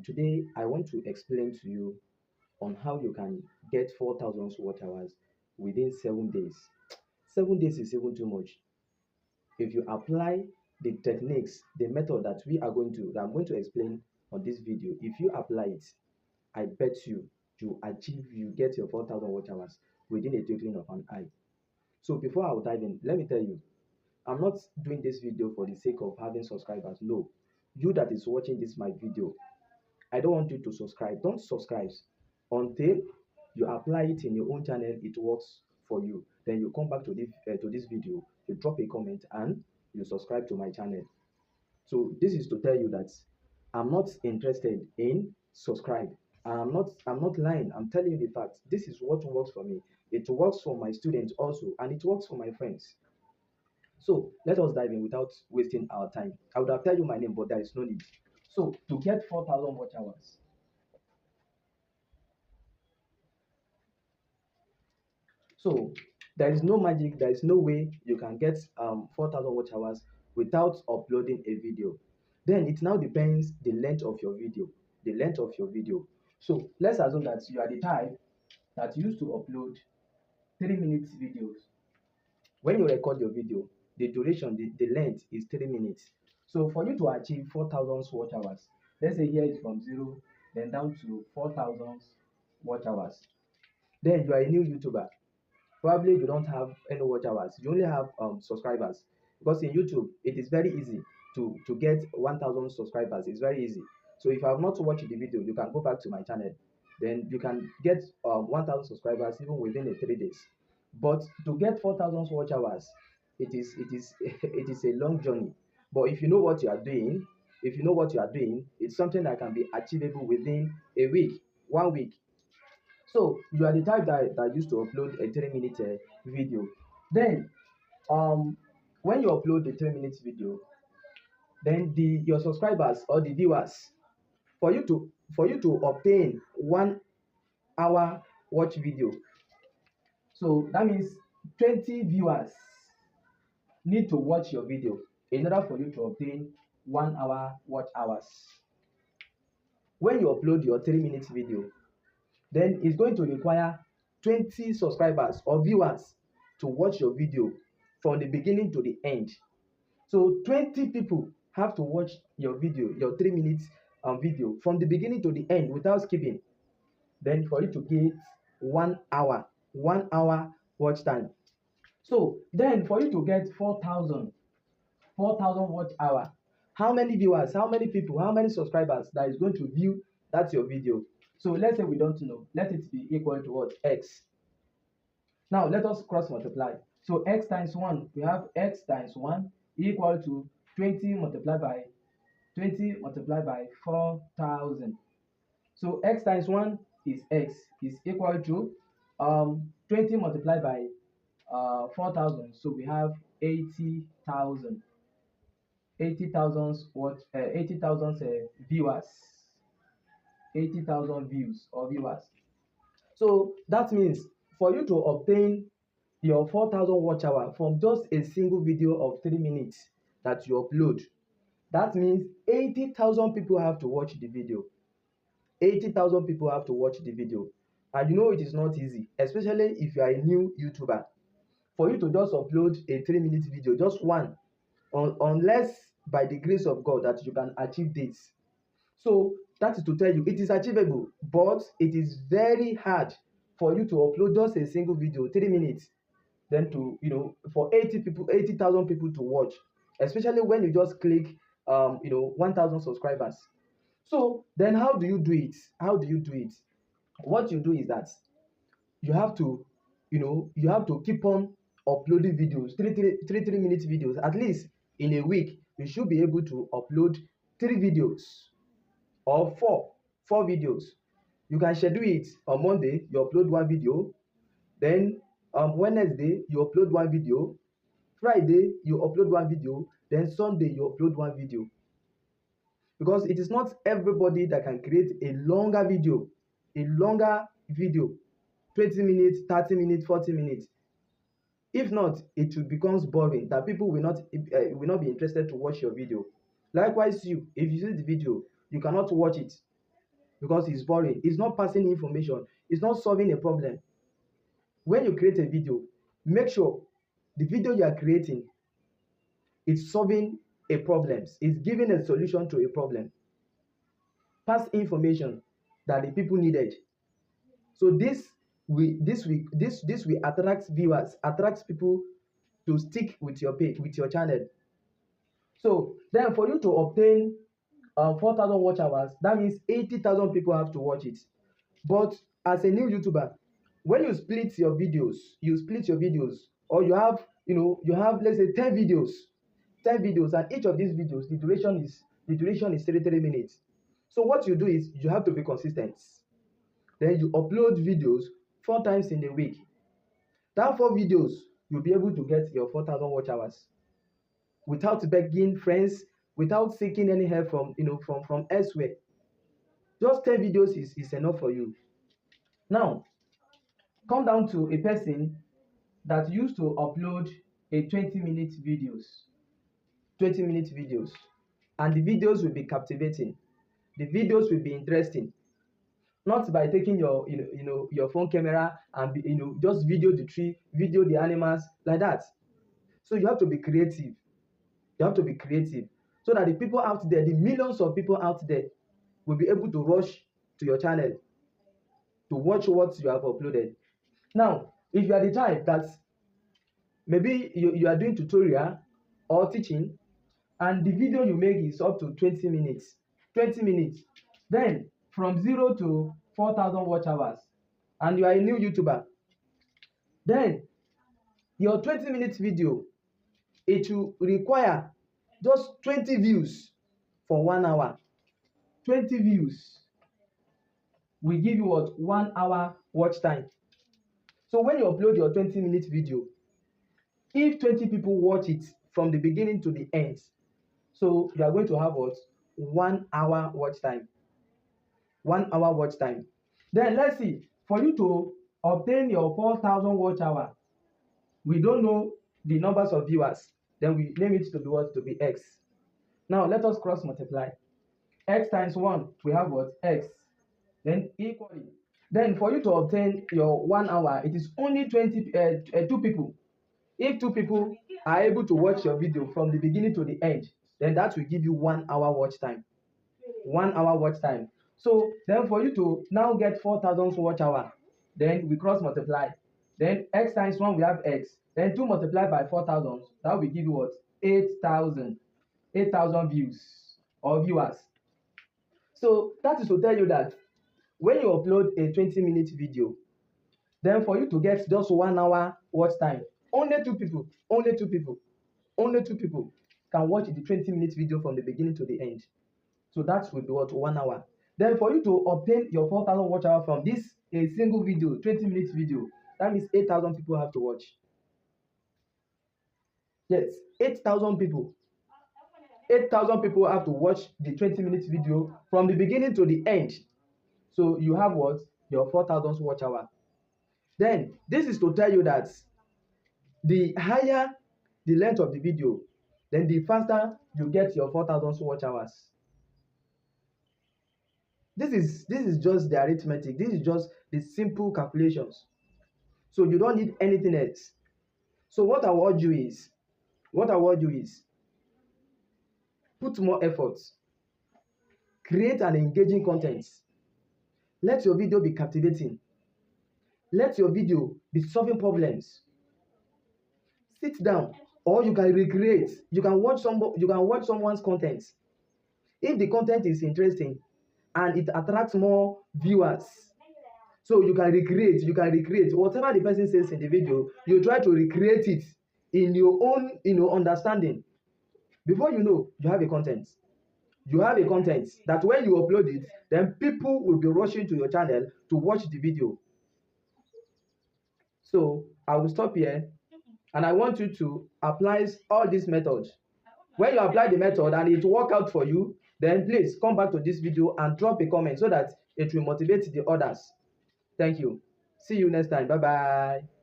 Today I want to explain to you on how you can get 4,000 watch hours within 7 days. 7 days is even too much. If you apply the techniques, the method that I'm going to explain on this video, if you apply it, I bet you get your 4,000 watch hours within a twinkling of an eye. So before I will dive in, let me tell you, I'm not doing this video for the sake of having subscribers. No, you that is watching this my video, I don't want you to subscribe. Don't subscribe until you apply it in your own channel. It works for you. Then you come back to this video, you drop a comment, and you subscribe to my channel. So this is to tell you that I'm not interested in subscribe. I'm not lying. I'm telling you the fact. This is what works for me. It works for my students also, and it works for my friends. So let us dive in without wasting our time. I would have tell you my name, but there is no need. So to get 4,000 watch hours, so there is no magic, there is no way you can get 4,000 watch hours without uploading a video. Then it now depends the length of your video. The length of your video. So let's assume that you are the type that used to upload 3 minutes videos. When you record your video, the duration, the length is 3 minutes. So for you to achieve 4,000 watch hours, let's say here is from 0 then down to 4,000 watch hours. Then you are a new YouTuber. Probably you don't have any watch hours, you only have subscribers, because in YouTube it is very easy to get 1,000 subscribers. It's very easy. So if you have not watched the video, you can go back to my channel, then you can get 1,000 subscribers even within a 3 days. But to get 4,000 watch hours, it is it is a long journey. But if you know what you are doing, it's something that can be achievable within a week, 1 week. So you are the type that used to upload a 3 minute video. Then when you upload the 3 minute video, then your subscribers or the viewers, for you to obtain 1 hour watch video, so that means 20 viewers need to watch your video in order for you to obtain 1 hour watch hours. When you upload your 3 minute video, then it's going to require 20 subscribers or viewers to watch your video from the beginning to the end. So 20 people have to watch your video, your 3 minutes video from the beginning to the end without skipping. Then for you to get 1 hour watch time. So then for you to get 4,000 watch hour, how many viewers, how many people, how many subscribers that is going to view that your video? So let's say we don't know, let it be equal to what? X. Now let us cross multiply. So x times 1, we have x times 1 equal to 20 multiplied by 4,000. So x times 1 is x is equal to 20 multiplied by 4,000. So we have 80,000. 80,000 what 80,000 viewers, 80,000 views or viewers. So that means for you to obtain your 4,000 watch hour from just a single video of 3 minutes that you upload, that means 80,000 people have to watch the video. 80,000 people have to watch the video. And you know it is not easy, especially if you are a new YouTuber. For you to just upload a 3 minute video, just one, unless by the grace of God that you can achieve this. So that is to tell you it is achievable, but it is very hard for you to upload just a single video 3 minutes, then to for 80,000 people to watch, especially when you just click 1,000 subscribers. So then how do you do it? What you do is that you have to keep on uploading videos, 3 minute videos. At least in a week you should be able to upload 3 videos or four videos. You can schedule it. On Monday you upload 1 video, then Wednesday you upload 1 video, Friday you upload 1 video, then Sunday you upload 1 video. Because it is not everybody that can create a longer video, 20 minutes, 30 minutes, 40 minutes. If not, it will becomes boring, that people will not be interested to watch your video. Likewise, if you see the video, you cannot watch it because it's boring. It's not passing information. It's not solving a problem. When you create a video, make sure the video you are creating is solving a problem, is giving a solution to a problem. Pass information that the people needed. So this will attract viewers, attracts people to stick with your page, with your channel. So then for you to obtain 4,000 watch hours, that means 80,000 people have to watch it. But as a new YouTuber, when you split your videos, or you have, let's say 10 videos, and each of these videos, the duration is 33 minutes. So what you do is you have to be consistent. Then you upload videos 4 times in a week. That 4 videos, you'll be able to get your 4,000 watch hours without begging friends, without seeking any help from elsewhere. Just 10 videos is enough for you. Now, come down to a person that used to upload a 20-minute videos, and the videos will be captivating. The videos will be interesting. Not by taking your phone camera and just video the tree, video the animals like that. So you have to be creative. So that the people out there, the millions of people out there, will be able to rush to your channel to watch what you have uploaded. Now, if you are the type that maybe you are doing tutorial or teaching, and the video you make is up to 20 minutes, then from 0 to 4,000 watch hours, and you are a new YouTuber, then your 20-minute video, it will require just 20 views for 1 hour. 20 views will give you what? 1 hour watch time. So when you upload your 20-minute video, if 20 people watch it from the beginning to the end, so you are going to have what? 1 hour watch time. 1 hour watch time. Then let's see, for you to obtain your 4,000 watch hour, we don't know the numbers of viewers. Then we name it to be what? To be X. Now let us cross multiply. X times 1, we have what? X. Then equally. Then for you to obtain your 1 hour, it is only 2 people. If 2 people are able to watch your video from the beginning to the end, then that will give you 1 hour watch time. 1 hour watch time. So then for you to now get 4,000 watch hour, then we cross multiply. Then X times 1, we have X. Then 2 multiplied by 4,000, that will give you what? 8,000 views or viewers. So that is to tell you that when you upload a 20-minute video, then for you to get just 1 hour watch time, only two people can watch the 20-minute video from the beginning to the end. So that will be what? 1 hour. Then for you to obtain your 4,000 watch hour from this a single video, 20-minute video, that means 8,000 people have to watch. Yes, 8,000 people. 8,000 people have to watch the 20-minute video from the beginning to the end. So you have what? Your 4,000 watch hour. Then this is to tell you that the higher the length of the video, then the faster you get your 4,000 watch hours. This is just the arithmetic. This is just the simple calculations. So you don't need anything else. So what I want you is put more effort. Create an engaging content. Let your video be captivating. Let your video be solving problems. Sit down, or you can recreate. You can watch someone's content. If the content is interesting and it attracts more viewers, so you can recreate. Whatever the person says in the video, you try to recreate it in your own understanding. Before you know, you have a content. That when you upload it, then people will be rushing to your channel to watch the video. So I will stop here, and I want you to apply all these methods. When you apply the method and it work out for you, then please come back to this video and drop a comment so that it will motivate the others. Thank you. See you next time. Bye bye.